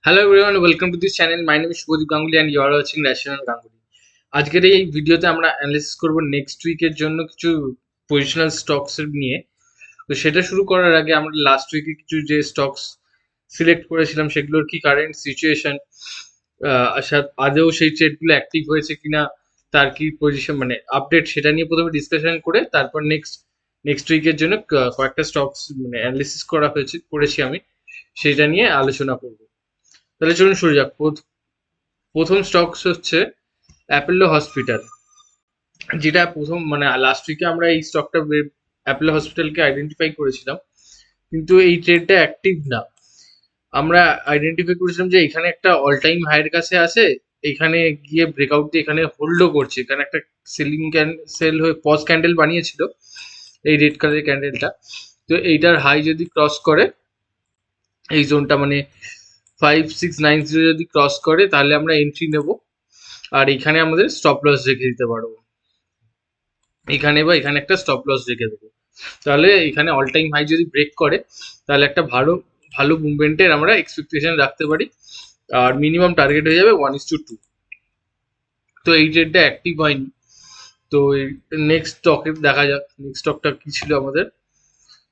Hello everyone, welcome to this channel. My name is Shubhadeep Ganguly and you are watching Rational Ganguly. আজকের এই ভিডিওতে আমরা analysis করব next উইকের জন্য কিছু পজিশনাল স্টকস নিয়ে। তো সেটা শুরু করার আগে আমরা লাস্ট উইকে কিছু যে স্টকস সিলেক্ট করেছিলাম সেগুলোর কি কারেন্ট সিচুয়েশন, আদৌ সেই ট্রেডগুলো অ্যাক্টিভ হয়েছে কিনা, তার কি পজিশন মানে আপডেট, সেটা নিয়ে প্রথমে ডিসকাশন করে তারপর নেক্সট উইকের জন্য কয়েকটা স্টকস মানে অ্যানালিসিস করেছি আমি, সেটা নিয়ে আলোচনা করব। তাহলে চলুন শুরু যাক। প্রথম স্টকস হচ্ছে অ্যাপোলো হসপিটাল, যেটা প্রথম মানে লাস্ট উইকে আমরা এই স্টকটা অ্যাপোলো হসপিটালকে আইডেন্টিফাই করেছিলাম, কিন্তু এই ট্রেডটা অ্যাক্টিভ না। আমরা আইডেন্টিফাই করেছিলাম যে এখানে একটা অল টাইম হাইয়ের কাছে আছে, এখানে গিয়ে ব্রেকআউট দিয়ে এখানে হোল্ডও করছে, এখানে একটা সেল হয়ে পজ ক্যান্ডেল বানিয়েছিল এই রেড কালারের ক্যান্ডেলটা। তো এইটার হাই যদি ক্রস করে এই জোনটা মানে 5690 যদি ক্রস করে তাহলে আমরা এন্ট্রি নেব, আর এখানে আমাদের স্টপ লস রেখে দিতে পারবো। এখানে বা এখানে একটা স্টপ লস রেখে দেবো, তাহলে এখানে অল টাইম হাই যদি ব্রেক করে তাহলে একটা ভালো ভালো মুভমেন্টের আমরা এক্সপেকটেশন রাখতে পারি, আর মিনিমাম টার্গেট হয়ে যাবে 1:2। তো এই ট্রেডটা অ্যাক্টিভ হয়নি। তো নেক্সট স্টকে দেখা যাক, নেক্সট স্টকটা কি ছিল আমাদের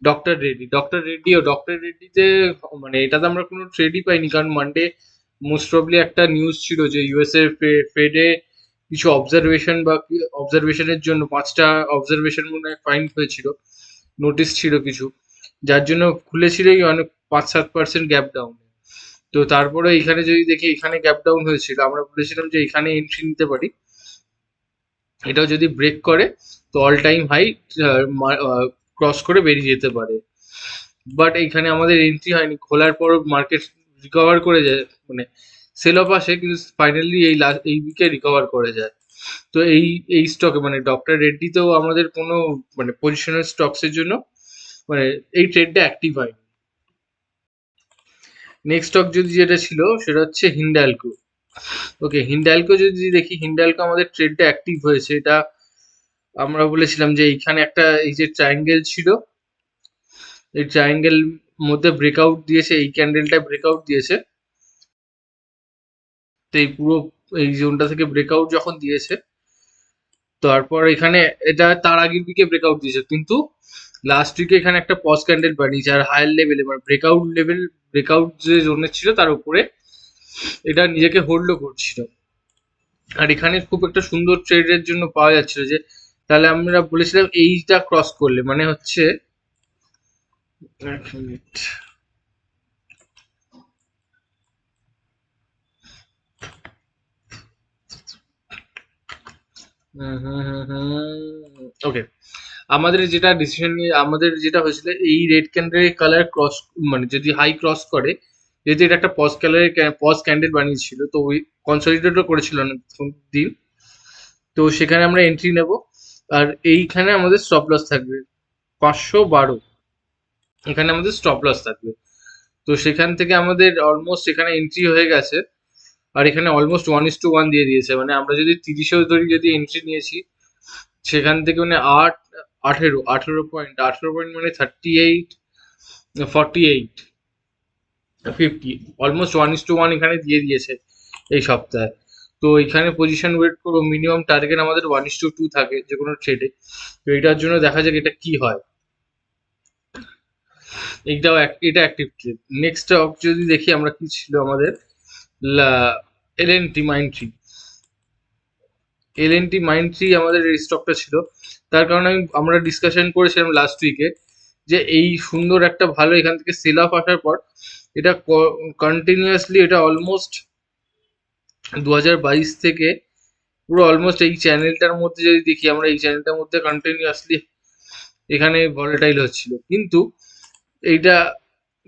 ডক্টর রেড্ডিতে মানে এটাতে আমরা কোনো ট্রেডই পাইনি, কারণ মানডে মোস্ট প্রবলি একটা নিউজ ছিল যে ইউএসএ ফেডে কিছু অবজারভেশনের জন্য 5টা অবজারভেশন মনে হয় ফাইন হয়েছিল, নোটিশ ছিল কিছু, যার জন্য খুলেছিল অনেক 5-7% গ্যাপ ডাউন। তো তারপরে এখানে যদি দেখি এখানে গ্যাপ ডাউন হয়েছিল, আমরা বলেছিলাম যে এখানে এন্ট্রি নিতে পারি, এটাও যদি ব্রেক করে তো অল টাইম হাই ক্রস করে বেরিয়ে যেতে পারে। বাট এইখানে আমাদের এন্ট্রি হয়নি, খোলার পর মার্কেট রিকভার করে যায়, মানে সেল অফ আসে কিন্তু ফাইনালি এই উইকে রিকভার করে যায়। তো এই স্টকে মানে ডক্টর রেড্ডিতেও আমাদের কোনো মানে পজিশনাল স্টকসের জন্য মানে এই ট্রেডটা অ্যাক্টিভ হয়নি। নেক্সট স্টক যদি যেটা ছিল সেটা হচ্ছে হিন্ডালকো। ওকে, হিন্ডালকো যদি দেখি, হিন্ডালকো আমাদের ট্রেডটা অ্যাক্টিভ হয়েছে। এটা আমরা বলেছিলাম যে এইখানে একটা এই যে ট্রায়াঙ্গেল ছিল, এই ট্রায়াঙ্গেল মধ্যে ব্রেকআউট দিয়েছে, এই ক্যান্ডেলটা ব্রেকআউট দিয়েছে। তো এই পুরো এই জোনটা থেকে ব্রেকআউট যখন দিয়েছে, তারপর এখানে এটা তার আগের দিকে ব্রেকআউট দিয়েছে, কিন্তু লাস্ট উইকে এখানে একটা পজ ক্যান্ডেল বানিয়েছে, আর হায়ার লেভেলে মানে ব্রেকআউট যে জোনের ছিল তার উপরে এটা নিজেকে হোল্ডও করছিল। আর এখানে খুব একটা সুন্দর ট্রেডের জন্য পাওয়া যাচ্ছিল যে তাহলে আমরা বলেছিলাম এইটা ক্রস করলে মানে হচ্ছে, এক মিনিট, ওকে, আমাদের যেটা ডিসিশন নিয়ে আমাদের যেটা হয়েছিল এই রেড ক্যান্ডেলের কালার ক্রস মানে যদি হাই ক্রস করে, যেহেতু এটা একটা পজ ক্যান্ডেল বানিয়েছিল, তো ওই কনসলিডেটও করেছিল অনেক দিন, তো সেখানে আমরা এন্ট্রি নেব। আর এইখানে আমাদের স্টপ লস থাকবে 512, এখানে আমাদের স্টপ লস থাকবে। তো সেখান থেকে আমাদের অলমোস্ট এখানে এন্ট্রি হয়ে গেছে, আর এখানে অলমোস্ট 1:1 দিয়ে দিয়েছে, মানে আমরা যদি 30-এও ধরি, যদি এন্ট্রি নিয়েছি সেখান থেকে মানে 18 পয়েন্ট মানে 50 অলমোস্ট 1:1 এখানে দিয়ে দিয়েছে এই সপ্তাহে। তো এখানে পজিশন ওয়েট করবো, মিনিমাম টার্গেট আমাদের 1:2 থাকে যে কোনো ট্রেডে। তো এটার জন্য দেখা যাক এটা কি হয়। এটা অ্যাক্টিভ ট্রেড। নেক্সট স্টক যদি দেখি আমরা, কি ছিল আমাদের, L N T mind tree আমাদের এই স্টকটা ছিল। তার কারণে আমরা ডিসকাশন করেছিলাম লাস্ট উইকে যে এই সুন্দর একটা ভালো এখান থেকে সেল অফ আসার পর এটা কন্টিনিউয়াসলি এটা অলমোস্ট 2022 থেকে পুরো অলমোস্ট এই চ্যানেলটার মধ্যে যদি দেখি আমরা, এই চ্যানেলটার মধ্যে কন্টিনিউয়াসলি এখানে ভলেটাইল হচ্ছিল, কিন্তু এইটা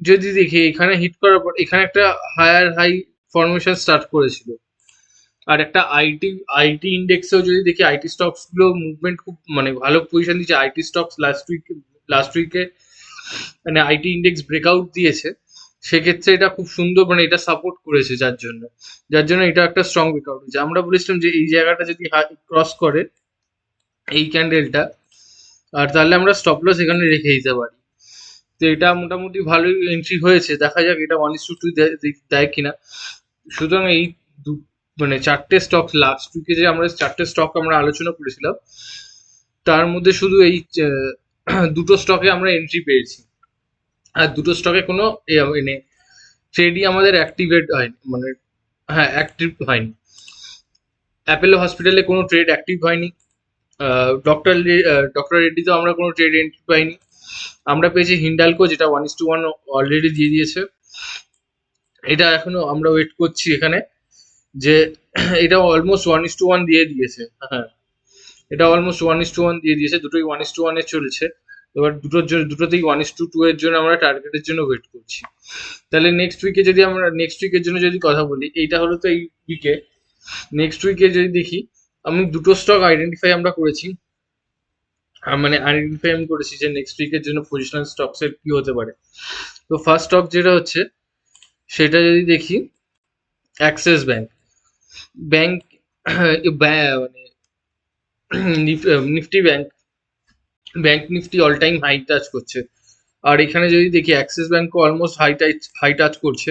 যদি দেখি এখানে হিট করার পর এখানে একটা হায়ার হাই ফরমেশন স্টার্ট করেছিল। আর একটা আইটি ইন্ডেক্সেও যদি দেখি, আইটি স্টকস গুলো মুভমেন্ট খুব মানে ভালো পজিশন দিয়েছে। আইটি স্টকস লাস্ট উইকে মানে আইটি ইন্ডেক্স ব্রেকআউট দিয়েছে, সেক্ষেত্রে এটা খুব সুন্দর মানে এটা সাপোর্ট করেছে, যার জন্য এটা একটা স্ট্রং ব্রেকআউট হয়েছে। আমরা বলেছিলাম যে এই জায়গাটা যদি ক্রস করে এই ক্যান্ডেলটা, আর তাহলে আমরা স্টপ লস এখানে রেখে দিতে পারি। তো এটা মোটামুটি ভালোই এন্ট্রি হয়েছে, দেখা যাক এটা 1:2 দেয় কিনা। সুতরাং এই মানে চারটে স্টক লাস্ট উইকে যে আমরা চারটে স্টক আমরা আলোচনা করেছিলাম, তার মধ্যে শুধু এই দুটো স্টকে আমরা এন্ট্রি পেয়েছি, আর দুটো স্টকে কোনো মানে ট্রেডই আমাদের অ্যাক্টিভেট হয়নি, মানে হ্যাঁ অ্যাক্টিভ হয়নি। অ্যাপেলো হসপিটালে কোনো ট্রেড অ্যাক্টিভ হয়নি, ডক্টর রেড্ডিতেও আমরা কোনো ট্রেড এন্ট্রি পাইনি। আমরা পেয়েছি হিন্ডালকো, যেটা 1:1 অলরেডি দিয়ে দিয়েছে। এটা এখনো আমরা ওয়েট করছি এখানে, যে এটা অলমোস্ট 1:1 দিয়ে দিয়েছে। হ্যাঁ, এটা অলমোস্ট 1:1 দিয়ে দিয়েছে, দুটোই 1:1 চলেছে। এবার দুটোতেই 1:2 এর জন্য আমরা টার্গেটের জন্য ওয়েট করছি। তাহলে নেক্সট উইকের জন্য যদি কথা বলি, এইটা হলো তো এই উইকে। নেক্সট উইকে যদি দেখি, আমি দুটো স্টক আইডেন্টিফাই আমরা করেছি, মানে আইডেন্টিফাই আমি করেছি যে নেক্সট উইকের জন্য পজিশনাল স্টকস এর কি হতে পারে। তো ফার্স্ট স্টক যেটা হচ্ছে, সেটা যদি দেখি, অ্যাক্সিস ব্যাংক। ব্যাংক মানে Nifty bank Nifty all time high touch করছে। আর এখানে যদি দেখি, অ্যাক্সিস ব্যাংকও অলমোস্ট হাই টাচ করছে।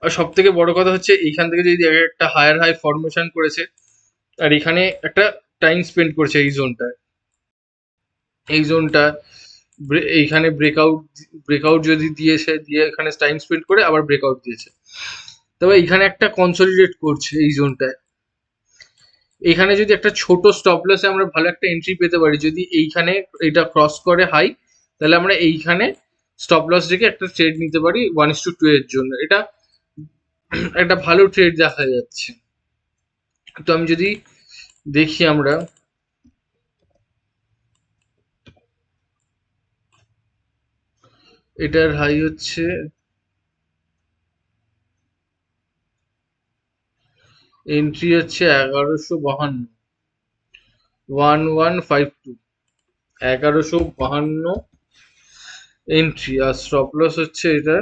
আর সব থেকে বড় কথা হচ্ছে, এইখান থেকে যদি একটা হায়ার হাই ফরমেশন করেছে, আর এখানে একটা টাইম স্পেন্ড করছে এই জোনটা এইখানে ব্রেকআউট যদি দিয়ে এখানে টাইম স্পেন্ড করে আবার ব্রেকআউট দিয়েছে। তবে এখানে একটা কনসলিডেট করছে এই জোনটায়। এখানে যদি একটা ছোট স্টপ লসে আমরা ভালো একটা এন্ট্রি পেতে পারি, যদি এইখানে এটা ক্রস করে হাই, তাহলে আমরা এইখানে স্টপ লস রেখে একটা ট্রেড নিতে পারি 1:2 এর জন্য। এটা একটা ভালো ট্রেড দেখা যাচ্ছে। তো আমি যদি দেখি, আমরা এটার হাই হচ্ছে এন্ট্রি হচ্ছে 1152, 1152, 1152 এন্ট্রি। আর স্টপ লস হচ্ছে এটা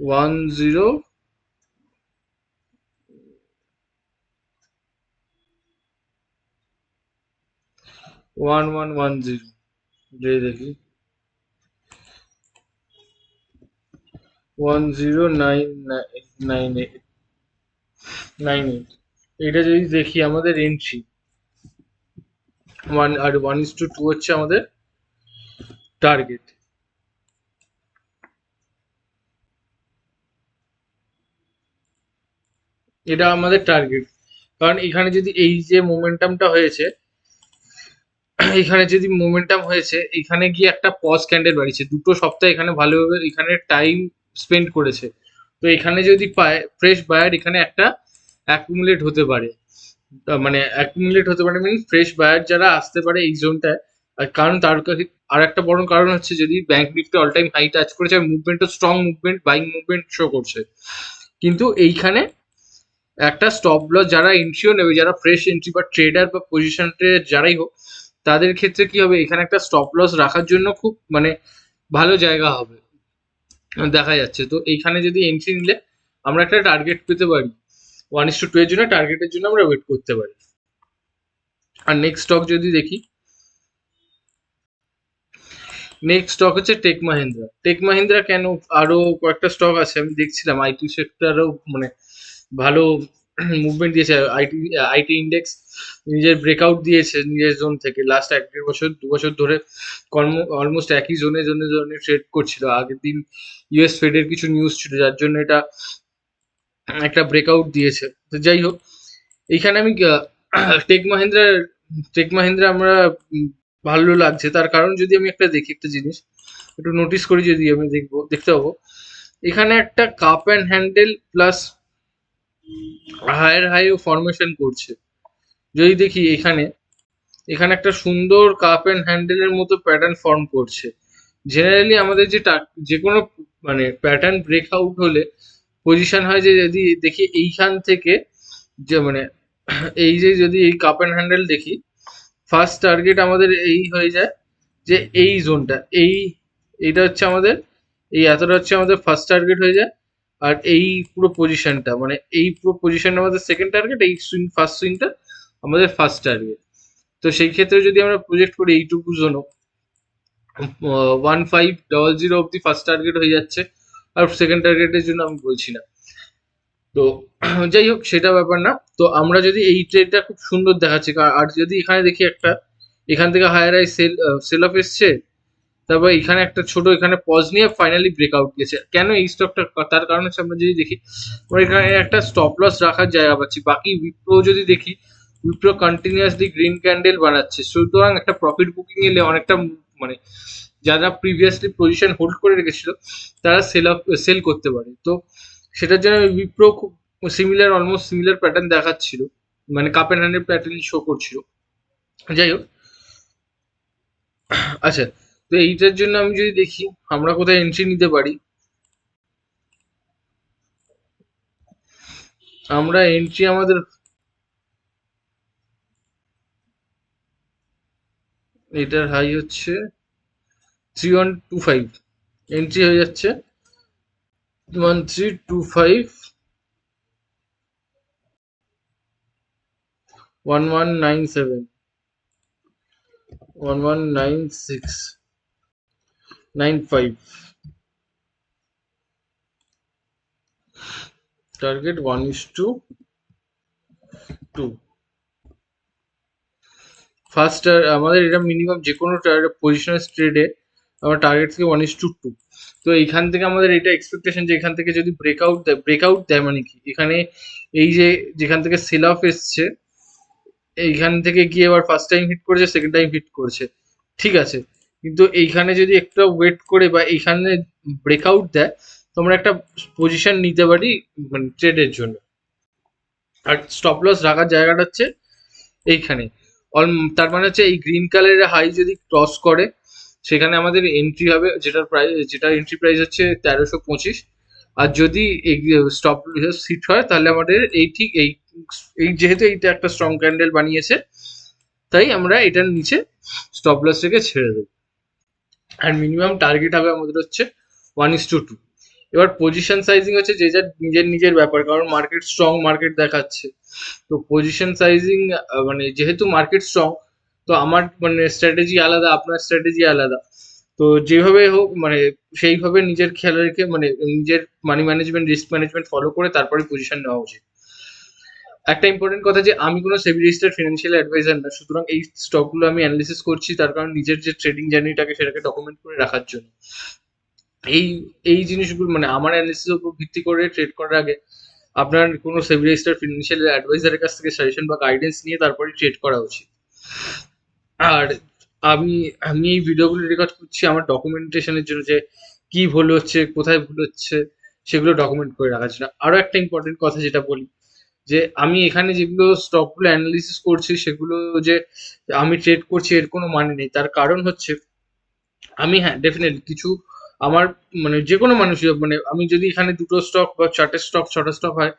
10 1110। দেখি 109998। এটা যদি দেখি, আমাদের এন্ট্রি 1:2 হচ্ছে আমাদের টার্গেট। এটা আমাদের টার্গেট, কারণ এখানে যদি এই যে মোমেন্টামটা হয়েছে, এখানে গিয়ে একটা পজ ক্যান্ডেল বাড়িয়েছে, দুটো সপ্তাহ এখানে ভালোভাবে এখানে টাইম স্পেন্ড করেছে। তো এখানে যদি পায় ফ্রেশ বায়ার, এখানে একটা অ্যাকুমুলেট হতে পারে, মিনস ফ্রেশ বায়ার যারা আসতে পারে এই জোনটায়। আর কারণ তার কাছে আর একটা বড় কারণ হচ্ছে, যদি Bank Nifty all time high touch করেছে, আর মুভমেন্টও strong movement, buying movement show করছে, কিন্তু এইখানে একটা স্টপ লস যারা এন্ট্রিও নেবে, যারা ফ্রেশ এন্ট্রি বা ট্রেডার বা পজিশন ট্রেডার যারাই হোক, তাদের ক্ষেত্রে কি হবে, এখানে একটা স্টপ লস রাখার জন্য খুব মানে ভালো জায়গা হবে দেখা যাচ্ছে। তো এইখানে যদি এন্ট্রি নিলে আমরা একটা টার্গেট পেতে পারি 1:2 এর জন্য, টার্গেটের জন্য আমরা ওয়েট করতে পারি। আর নেক্সট স্টক যদি দেখি, নেক্সট স্টক হচ্ছে টেক মাহিন্দ্রা। কেন, আরো কয়েকটা স্টক আছে আমি দেখছিলাম, আইটি সেক্টরও মানে ভালো মুভমেন্ট দিয়েছে। আইটি ইন্ডেক্স নিজের ব্রেকআউট দিয়েছে নিজের জোন থেকে, লাস্ট 1.5 বছর 2 বছর ধরে অলমোস্ট একই জোনে ট্রেড করছিল। আগের দিন ইউএস ফেডের কিছু নিউজ ছিল, যার জন্য এটা একটা ব্রেকআউট দিয়েছে। তো যাই হোক, এইখানে আমি টেক মাহিন্দ্রা আমরা ভালো লাগছে। তার কারণ যদি আমি একটা জিনিস একটু নোটিস করি, যদি আমি দেখতে পাবো, এখানে একটা cup and handle plus higher high formation করছে। যদি দেখি এখানে একটা সুন্দর কাপ অ্যান্ড হ্যান্ডেলের মতো প্যাটার্ন ফর্ম করছে। জেনারেলি আমাদের যে কোনো মানে প্যাটার্ন ব্রেকআউট হলে পজিশন হয় যে, যদি দেখি এইখান থেকে যে মানে এই যে যদি এই কাপ অ্যান্ড হ্যান্ডেল দেখি, ফার্স্ট টার্গেট আমাদের এই হয়ে যায় যে এই জোনটা, এইটা হচ্ছে আমাদের, এই এতটা হচ্ছে আমাদের ফার্স্ট টার্গেট হয়ে যায়। আর এই পুরো পজিশনটা, মানে এই পুরো পজিশনটা আমাদের সেকেন্ড টার্গেট, এই ফার্স্ট সুইংটা আমাদের ফার্স্ট টার্গেট। তো সেই ক্ষেত্রে যদি আমরা প্রজেক্ট করি এইটুকু জন্য 1500 অব্দি ফার্স্ট টার্গেট হয়ে যাচ্ছে, আর সেকেন্ড টার্গেটের জন্য আমি বলছি না। তো যাই হোক সেটা ব্যাপার না। তো আমরা যদি এই ট্রেডটা খুব সুন্দর দেখাচ্ছে, আর যদি এখানে দেখি একটা এখান থেকে হায়ার আই সেল অফ এসছে, তারপর এখানে একটা ছোট এখানে পজ নিয়ে ফাইনালি ব্রেকআউট দিয়েছে। কেন এই স্টকটা? তার কারণ হচ্ছে আমরা যদি দেখি আমরা এখানে একটা স্টপ লস রাখার জায়গা পাচ্ছি। বাকি উইপ্রো যদি দেখি, উইপ্রো কন্টিনিউয়াসলি গ্রিন ক্যান্ডেল বানাচ্ছে, সুতরাং একটা প্রফিট বুকিং এলে অনেকটা মানে যারা প্রিভিয়াসলি পজিশন হোল্ড করে রেখেছিল তারা সেল করতে পারে। তো সেটার জন্য উইপ্রো খুব সিমিলার, অলমোস্ট সিমিলার প্যাটার্ন দেখাচ্ছিল, মানে কাপ অ্যান্ড হ্যান্ডের প্যাটার্ন শো করছিল। যাই হোক, আচ্ছা, তো এইটার জন্য আমি যদি দেখি আমরা কোথায় এন্ট্রি নিতে পারি, আমরা এন্ট্রি আমাদের এটার হাই হচ্ছে 3125, এন্ট্রি হয়ে যাচ্ছে 1325, 1197, 119695, টার্গেট 1:2। ফার্স্ট আমাদের এটা মিনিমাম যে কোনো পজিশনাল ট্রেডে আমার টার্গেট থেকে 1:2। তো এইখান থেকে আমাদের এটা এক্সপেকটেশন যে এখান থেকে যদি ব্রেকআউট দেয় মানে কি, এখানে এই যে যেখান থেকে সেল অফ এসছে এইখান থেকে গিয়ে এবার ফার্স্ট টাইম হিট করেছে, সেকেন্ড টাইম হিট করেছে, ঠিক আছে, কিন্তু এইখানে যদি একটা ওয়েট করে বা এইখানে ব্রেকআউট দেয় তো আমরা একটা পজিশন নিতে পারি মানে ট্রেডের জন্য। আর স্টপ লস রাখার জায়গাটা হচ্ছে এইখানে। তার মানে হচ্ছে এই গ্রিন কালারের হাই যদি ক্রস করে সেখানে আমাদের এন্ট্রি হবে, যেটা এন্ট্রি প্রাইস হচ্ছে 1325। আর যদি স্টপ হিট হয় তাহলে আমাদের এই ঠিক এই যেহেতু এইটা একটা স্ট্রং ক্যান্ডেল বানিয়েছে তাই আমরা এটার নিচে স্টপ লস রেখে ছেড়ে দেবো। আর মিনিমাম টার্গেট হবে আমাদের হচ্ছে 1:2। এবার পজিশন সাইজিং হচ্ছে যে যার নিজের নিজের ব্যাপার, কারণ মার্কেট স্ট্রং মার্কেট দেখাচ্ছে। তো পজিশন সাইজিং মানে যেহেতু মার্কেট স্ট্রং, তো আমার মানে স্ট্র্যাটেজি আলাদা, আপনার স্ট্র্যাটেজি আলাদা। তো যেভাবে হোক মানে সেইভাবে নিজের খেয়াল রেখে মানে নিজের money management, risk management follow করে তারপরে পজিশন নেওয়া উচিত। একটা ইম্পর্টেন্ট কথা যে আমি কোনো সেবি রেজিস্টার্ড ফিনান্সিয়াল অ্যাডভাইজার না, সুতরাং এই স্টকগুলো আমি অ্যানালিসিস করছি তার কারণ নিজের যে ট্রেডিং জার্নিটাকে সেটাকে ডকুমেন্ট করে রাখার জন্য। এই এই জিনিসগুলো মানে আমার অ্যানালিসিসের উপর ভিত্তি করে ট্রেড করার আগে আপনার কোনো সেবি রেজিস্টার্ড ফিনান্সিয়াল অ্যাডভাইজারের কাছ থেকে সাজেশন বা গাইডেন্স নিয়ে তারপরে ট্রেড করা উচিত। আর আমি আমি এই ভিডিওগুলো রেকর্ড করছি আমার ডকুমেন্টেশনের জন্য, যে কি ভুল হচ্ছে কোথায় ভুল হচ্ছে সেগুলো ডকুমেন্ট করে রাখার জন্য। আরো একটা ইম্পর্টেন্ট কথা যেটা বলি, যে আমি এখানে যেগুলো স্টকগুলো অ্যানালিসিস করছি সেগুলো যে আমি ট্রেড করছি এর কোনো মানে নেই। তার কারণ হচ্ছে আমি, হ্যাঁ ডেফিনেটলি কিছু আমার মানে যে কোনো মানুষই হোক, মানে আমি যদি এখানে দুটো স্টক বা চারটে স্টক ছটা স্টক হয়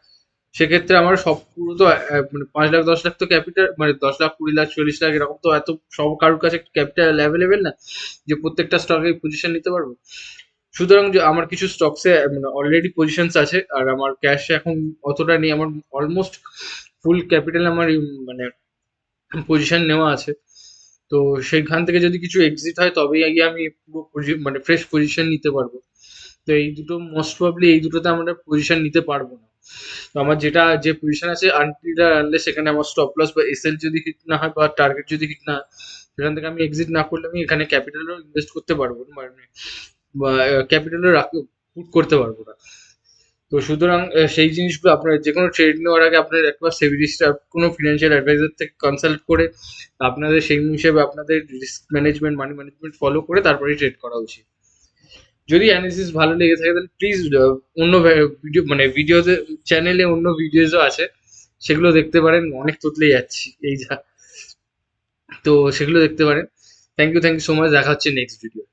সেক্ষেত্রে আমার সব পুরো তো মানে 5 লাখ 10 লাখ তো ক্যাপিটাল, মানে 10 লাখ 20 লাখ 40 লাখ এরকম তো এত সব কারোর কাছে ক্যাপিটাল অ্যাভেলেবেল না যে প্রত্যেকটা স্টকে পজিশন নিতে পারবো। সুতরাং যে আমার কিছু স্টকসে মানে অলরেডি পজিশনস আছে আর আমার ক্যাশ এখন অতটা নেই, আমার অলমোস্ট ফুল ক্যাপিটাল আমার মানে পজিশন নেওয়া আছে। তো সেইখান থেকে যদি কিছু এক্সিট হয় তবেই গিয়ে আমি পুরো মানে ফ্রেশ পজিশন নিতে পারবো। তো এই দুটো মোস্ট প্রবাবলি এই দুটোতে আমরা পজিশন নিতে পারবো না। তো আমার যেটা যে পজিশন আছে আনটিল আনলে সেখানে আমার স্টপ লস বা এসএল যদি হিট না হয় বা টার্গেট যদি হিট না হয় সেখান থেকে আমি এক্সিট না করলে আমি এখানে ক্যাপিটালও ইনভেস্ট করতে পারবো না, মানে বা ক্যাপিটালও পুট করতে পারবো না। তো সুতরাং সেই জিনিসগুলো আপনার যে কোনো ট্রেড নেওয়ার আগে আপনার একবার সেবি রেজিস্টার কোনো ফিনান্সিয়াল অ্যাডভাইজার থেকে কনসাল্ট করে আপনাদের সেই হিসেবে আপনাদের risk management money management follow করে তারপরেই ট্রেড করা উচিত। যদি অ্যানালিসিস ভালো লেগে থাকে তাহলে প্লিজ অন্য ভিডিও মানে ভিডিওতে চ্যানেলে অন্য ভিডিওসও আছে সেগুলো দেখতে পারেন, অনেক তোতলে যাচ্ছি এই যা, তো সেগুলো দেখতে পারেন। থ্যাংক ইউ সো মাচ, দেখা হচ্ছে নেক্সট ভিডিও।